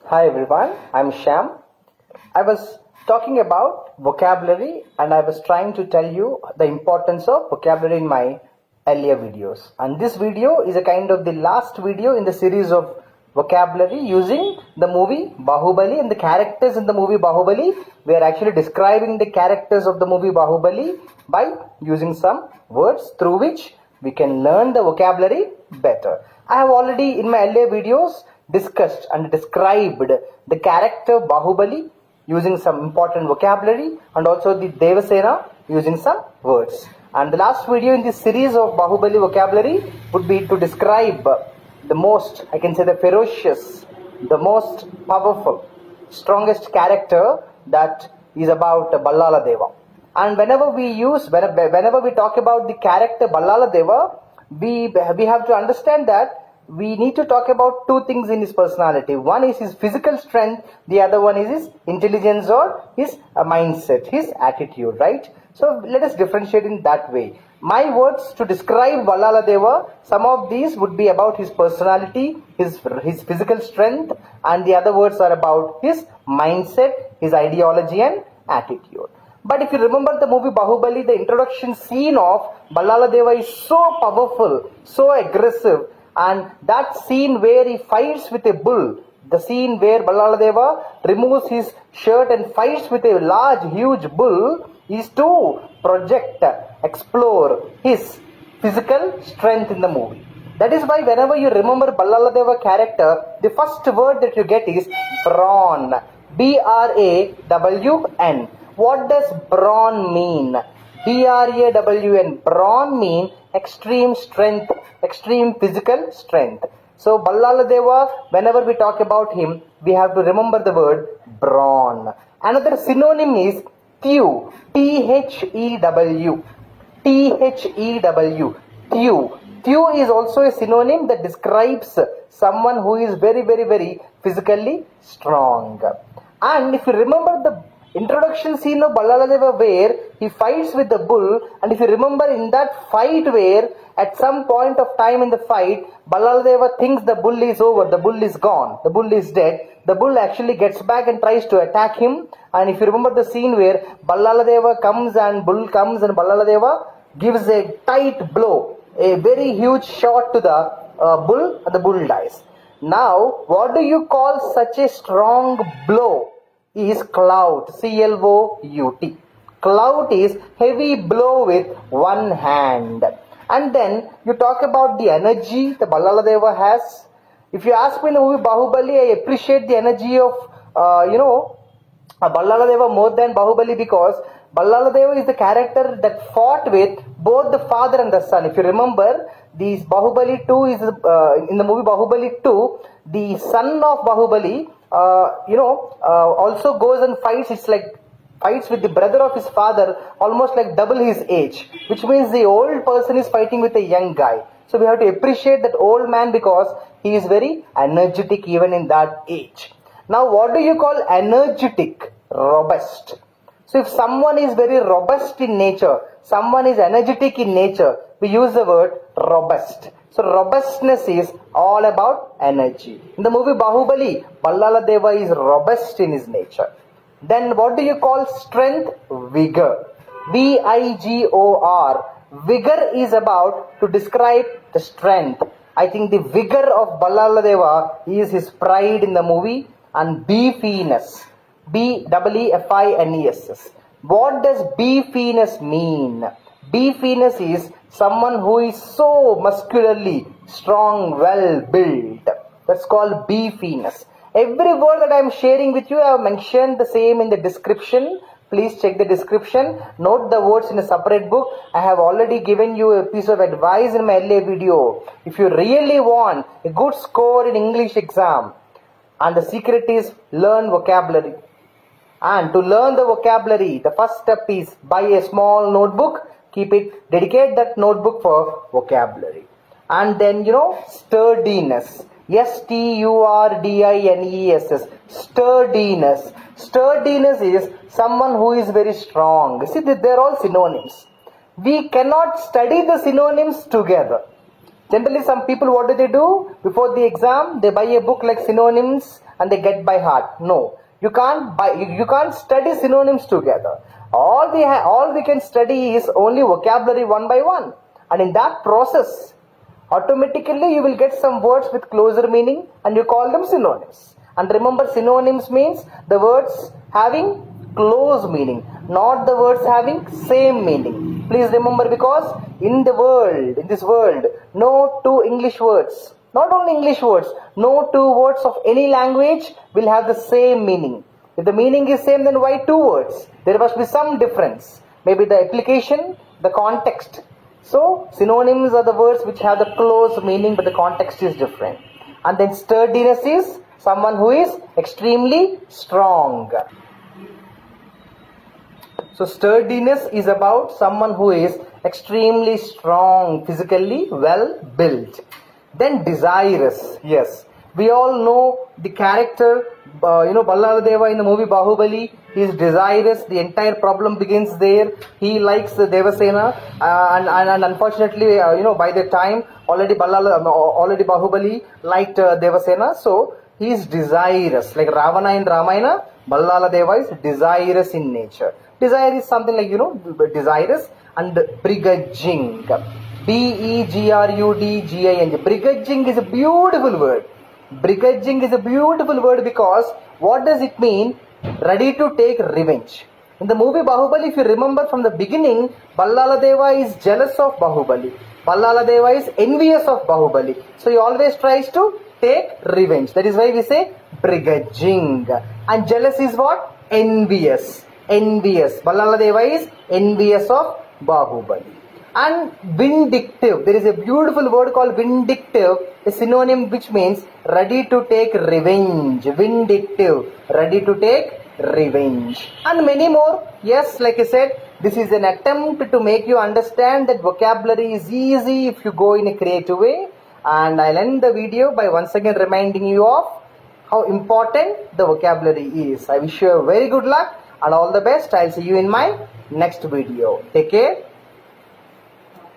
Hi everyone, I'm Sham. I was talking about vocabulary and I was trying to tell you the importance of vocabulary in my earlier videos. And this video is a kind of the last video in the series of vocabulary using the movie Bahubali and the characters in the movie Bahubali. We are actually describing the characters of the movie Bahubali by using some words through which we can learn the vocabulary better. I have already in my earlier videos discussed and described the character Bahubali using some important vocabulary and also the Devasena using some words. And the last video in this series of Bahubali vocabulary would be to describe the most, I can say the ferocious, the most powerful, strongest character that is about Ballaladeva. And whenever we talk about the character Ballaladeva, we have to understand that we need to talk about two things in his personality. One is his physical strength, the other one is his intelligence or his mindset, his attitude, right? So let us differentiate in that way. My words to describe Ballaladeva, some of these would be about his personality, his physical strength, and the other words are about his mindset, his ideology and attitude. But if you remember the movie Bahubali, the introduction scene of Ballaladeva is so powerful, so aggressive, and that scene where he fights with a bull, the scene where Ballaladeva removes his shirt and fights with a large, huge bull, is to project, explore his physical strength in the movie. That is why whenever you remember Ballaladeva character, the first word that you get is brawn. B-R-A-W-N. What does brawn mean? B-R-A-W-N. Brawn mean extreme strength, extreme physical strength. So Ballaladeva, whenever we talk about him, we have to remember the word brawn. Another synonym is thew. T-H-E-W. T-H-E-W. Thew. Thew is also a synonym that describes someone who is very, very, very physically strong. And if you remember the introduction scene of Ballaladeva where he fights with the bull, and if you remember in that fight where at some point of time in the fight Ballaladeva thinks the bull is over, the bull is gone, the bull is dead, the bull actually gets back and tries to attack him. And if you remember the scene where Ballaladeva comes and bull comes and Ballaladeva gives a tight blow, a very huge shot to the bull, and the bull dies. Now what do you call such a strong blow? Is clout. C-L-O-U-T. Clout is heavy blow with one hand. And then you talk about the energy the Ballaladeva has. If you ask me in the movie Bahubali, I appreciate the energy of Ballaladeva more than Bahubali, because Ballaladeva is the character that fought with both the father and the son. If you remember, this Bahubali 2 is in the movie Bahubali 2, the son of Bahubali also goes and fights. It's like fights with the brother of his father, almost like double his age, which means the old person is fighting with a young guy. So we have to appreciate that old man because he is very energetic even in that age. Now what do you call energetic? Robust. So if someone is very robust in nature, someone is energetic in nature, we use the word robust. So robustness is all about energy. In the movie Bahubali, Ballaladeva is robust in his nature. Then what do you call strength? Vigor. V-I-G-O-R. Vigor is about to describe the strength. I think the vigor of Ballaladeva is his pride in the movie, and beefiness. B-E-E-F-I-N-E-S-S. What does beefiness mean? Beefiness is someone who is so muscularly strong, well built. That's called beefiness. Every word that I am sharing with you, I have mentioned the same in the description. Please check the description. Note the words in a separate book. I have already given you a piece of advice in my earlier video. If you really want a good score in English exam, and the secret is learn vocabulary. And to learn the vocabulary, the first step is buy a small notebook, dedicate that notebook for vocabulary. And then, sturdiness. S-T-U-R-D-I-N-E-S-S. Sturdiness. Sturdiness is someone who is very strong. See, they're all synonyms. We cannot study the synonyms together. Generally, some people, what do? Before the exam, they buy a book like synonyms and they get by heart. No, you can't study synonyms together. All we can study is only vocabulary one by one, and in that process, automatically you will get some words with closer meaning, and you call them synonyms. And remember, synonyms means the words having close meaning, not the words having same meaning. Please remember, because in this world, no two English words, not only English words, no two words of any language will have the same meaning. If the meaning is same, then why two words? There must be some difference. Maybe the application, the context. So synonyms are the words which have the close meaning, but the context is different. And then sturdiness is someone who is extremely strong. So sturdiness is about someone who is extremely strong, physically well built. Then desirous. Yes, we all know the character, Ballaladeva in the movie Bahubali. He is desirous. The entire problem begins there. He likes Devasena, and unfortunately, by the time already Bahubali liked Devasena, so he is desirous. Like Ravana in Ramayana, Ballaladeva is desirous in nature. Desire is something like, desirous. And begrudging. Begrudging. Begrudging is a beautiful word. Begrudging is a beautiful word because what does it mean? Ready to take revenge. In the movie Bahubali, if you remember from the beginning, Ballaladeva is jealous of Bahubali. Ballaladeva is envious of Bahubali. So he always tries to take revenge. That is why we say begrudging. And jealous is what? Envious. Envious. Ballaladeva is envious of Bahubali. And vindictive. There is a beautiful word called vindictive, a synonym which means ready to take revenge. Vindictive. Ready to take revenge. And many more. Yes, like I said, this is an attempt to make you understand that vocabulary is easy if you go in a creative way. And I'll end the video by once again reminding you of how important the vocabulary is. I wish you a very good luck and all the best. I'll see you in my next video. Take care.